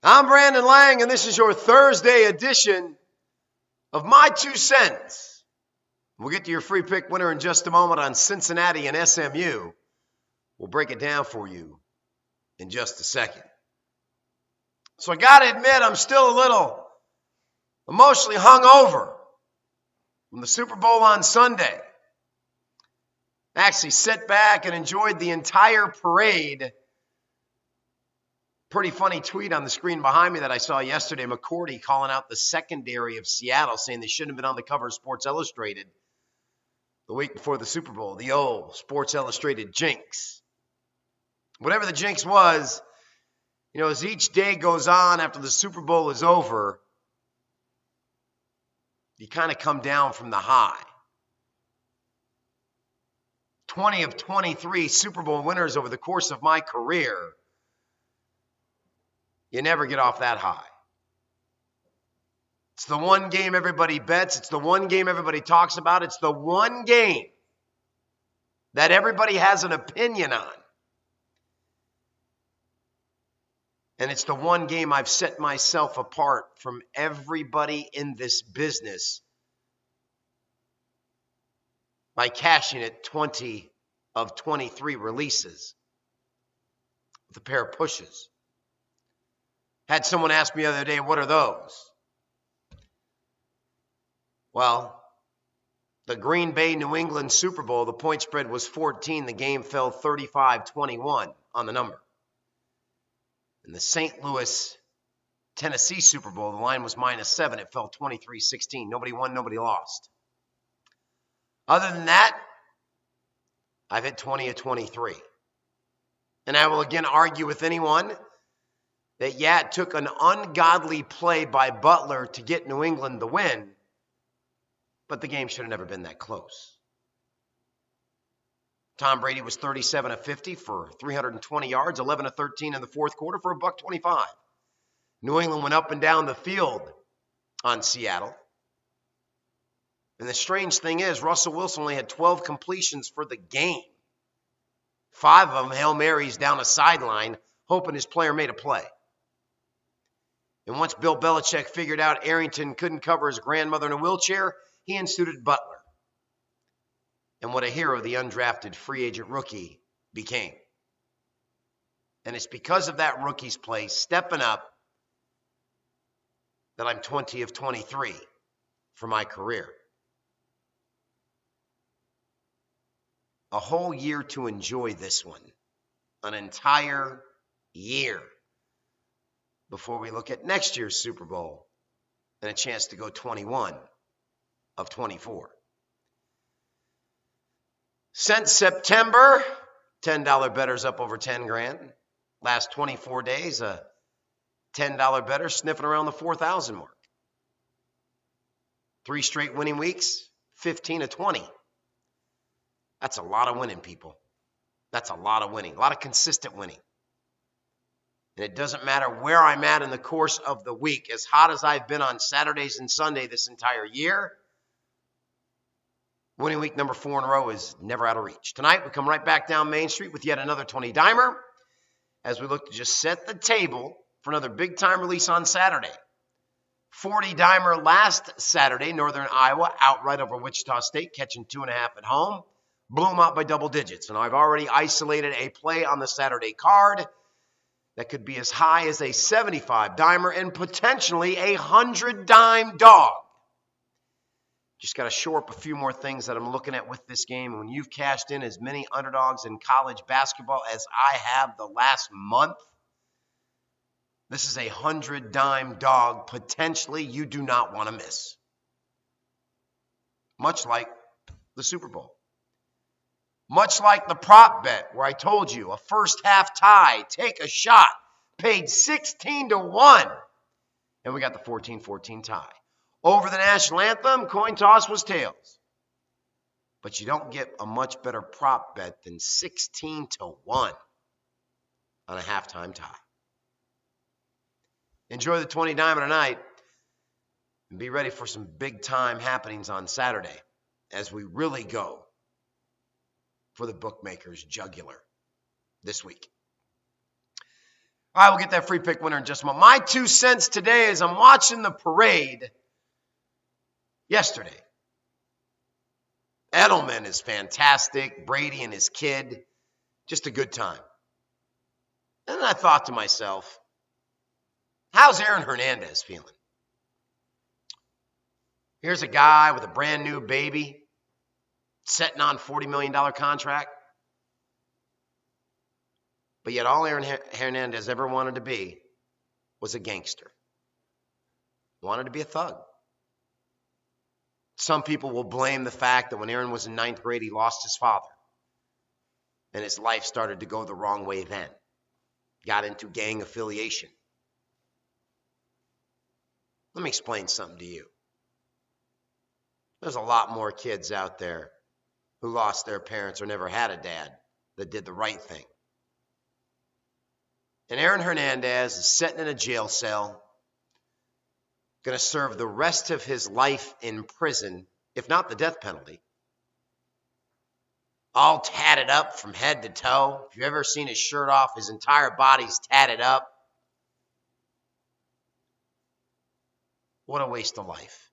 I'm Brandon Lang, and this is your Thursday edition of My 2 Cents. We'll get to your free pick winner in just a moment on Cincinnati and SMU. We'll break it down for you in just a second. So I got to admit, I'm still a little emotionally hungover from the Super Bowl on Sunday. I actually sat back and enjoyed the entire parade. Pretty funny tweet on the screen behind me that I saw yesterday. McCourty calling out the secondary of Seattle, saying they shouldn't have been on the cover of Sports Illustrated the week before the Super Bowl. The old Sports Illustrated jinx. Whatever the jinx was, as each day goes on after the Super Bowl is over, you kind of come down from the high. 20 of 23 Super Bowl winners over the course of my career. You never get off that high. It's the one game everybody bets. It's the one game everybody talks about. It's the one game that everybody has an opinion on. And it's the one game I've set myself apart from everybody in this business by cashing it 20 of 23 releases with a pair of pushes. Had someone ask me the other day, what are those? Well, the Green Bay New England Super Bowl, the point spread was 14. The game fell 35-21 on the number. In the St. Louis, Tennessee Super Bowl, the line was -7. It fell 23-16. Nobody won, nobody lost. Other than that, I've hit 20 of 23. And I will again argue with anyone that, it took an ungodly play by Butler to get New England the win, but the game should have never been that close. Tom Brady was 37 of 50 for 320 yards, 11 of 13 in the fourth quarter for $125. New England went up and down the field on Seattle. And the strange thing is, Russell Wilson only had 12 completions for the game. 5 of them Hail Marys down a sideline, hoping his player made a play. And once Bill Belichick figured out Arrington couldn't cover his grandmother in a wheelchair, he instituted Butler. And what a hero the undrafted free agent rookie became. And it's because of that rookie's play, stepping up, that I'm 20 of 23 for my career. A whole year to enjoy this one. An entire year. Before we look at next year's Super Bowl and a chance to go 21 of 24. Since September, $10 bettors up over 10 grand. Last 24 days, a $10 better sniffing around the 4,000 mark. 3 straight winning weeks, 15 of 20. That's a lot of winning, people. That's a lot of winning, a lot of consistent winning. And it doesn't matter where I'm at in the course of the week, as hot as I've been on Saturdays and Sunday this entire year, winning week number 4 in a row is never out of reach. Tonight, we come right back down Main Street with yet another 20-dimer as we look to just set the table for another big-time release on Saturday. 40-dimer last Saturday, Northern Iowa, outright over Wichita State, catching 2.5 at home. Blew them out by double digits. And I've already isolated a play on the Saturday card that could be as high as a 75-dimer and potentially a 100-dime dog. Just got to shore up a few more things that I'm looking at with this game. When you've cashed in as many underdogs in college basketball as I have the last month, this is a 100-dime dog potentially you do not want to miss. Much like the Super Bowl. Much like the prop bet where I told you a first half tie, take a shot, paid 16 to 1. And we got the 14-14 tie. Over the national anthem, coin toss was tails. But you don't get a much better prop bet than 16 to 1 on a halftime tie. Enjoy the 20-dimer tonight and be ready for some big-time happenings on Saturday as we really go for the bookmakers' jugular this week. All right, we'll get that free pick winner in just a moment. My 2 cents today is I'm watching the parade yesterday. Edelman is fantastic. Brady and his kid, just a good time. And then I thought to myself, how's Aaron Hernandez feeling? Here's a guy with a brand new baby, sitting on $40 million contract. But yet all Aaron Hernandez ever wanted to be was a gangster. Wanted to be a thug. Some people will blame the fact that when Aaron was in 9th grade, he lost his father. And his life started to go the wrong way then. Got into gang affiliation. Let me explain something to you. There's a lot more kids out there who lost their parents or never had a dad that did the right thing. And Aaron Hernandez is sitting in a jail cell, going to serve the rest of his life in prison, if not the death penalty. All tatted up from head to toe. If you've ever seen his shirt off, his entire body's tatted up. What a waste of life.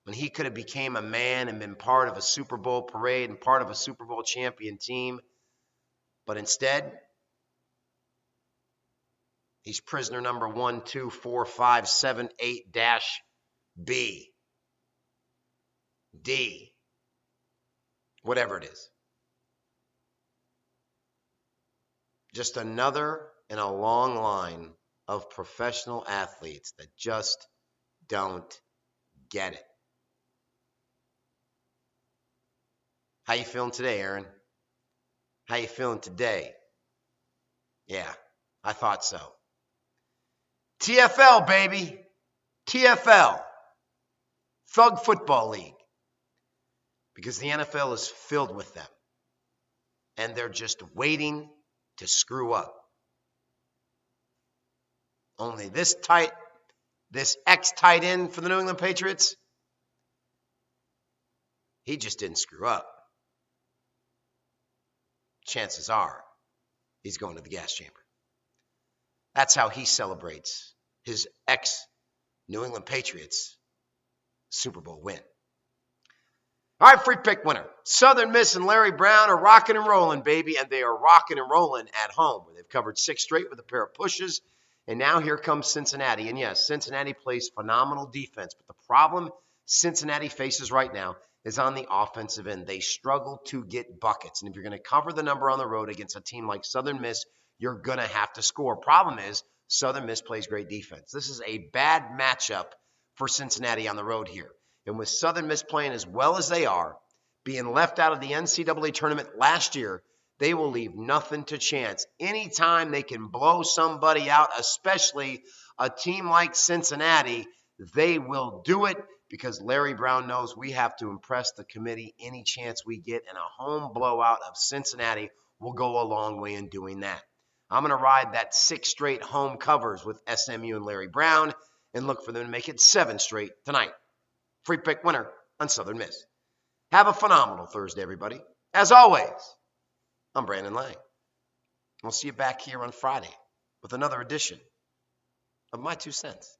When he could have became a man and been part of a Super Bowl parade and part of a Super Bowl champion team. But instead, he's prisoner number 1245788-B. D. Whatever it is. Just another in a long line of professional athletes that just don't get it. How you feeling today, Aaron? How you feeling today? Yeah, I thought so. TFL, baby. TFL. Thug Football League. Because the NFL is filled with them. And they're just waiting to screw up. Only this ex-tight end for the New England Patriots, he just didn't screw up. Chances are he's going to the gas chamber. That's how he celebrates his ex-New England Patriots Super Bowl win. All right, free pick winner. Southern Miss and Larry Brown are rocking and rolling, baby, and they are rocking and rolling at home, where they've covered 6 straight with a pair of pushes, and now here comes Cincinnati. And yes, Cincinnati plays phenomenal defense, but the problem Cincinnati faces right now is on the offensive end. They struggle to get buckets. And if you're going to cover the number on the road against a team like Southern Miss, you're going to have to score. Problem is, Southern Miss plays great defense. This is a bad matchup for Cincinnati on the road here. And with Southern Miss playing as well as they are, being left out of the NCAA tournament last year, they will leave nothing to chance. Anytime they can blow somebody out, especially a team like Cincinnati, they will do it. Because Larry Brown knows we have to impress the committee any chance we get, and a home blowout of Cincinnati will go a long way in doing that. I'm going to ride that 6 straight home covers with SMU and Larry Brown and look for them to make it 7 straight tonight. Free pick winner on Southern Miss. Have a phenomenal Thursday, everybody. As always, I'm Brandon Lang. We'll see you back here on Friday with another edition of My 2 Cents.